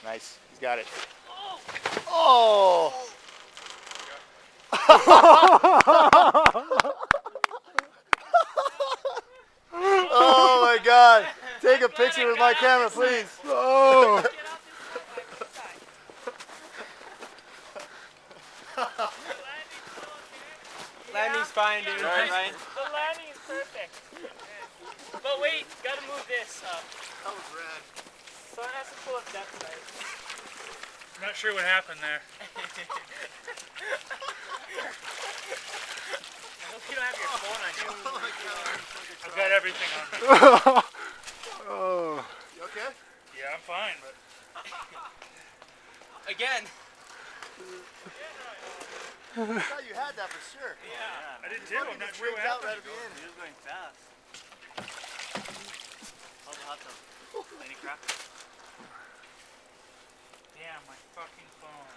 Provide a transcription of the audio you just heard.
Nice. He's got it. Oh! Oh my God! Take a picture with my camera, please. Oh! Landing's fine, dude. Right. The landing is perfect. But wait, gotta move this up. That was rad. Someone has to pull up that side. I'm not sure what happened there. I hope you don't have your phone on you. Oh my God. I've got everything on me. Oh. You okay? Yeah, I'm fine, but Again. I thought you had that for sure. I did too. I'm not sure what Out happened. right at the end. He was going fast. How's the hot tub? Any crap? Damn, my fucking phone.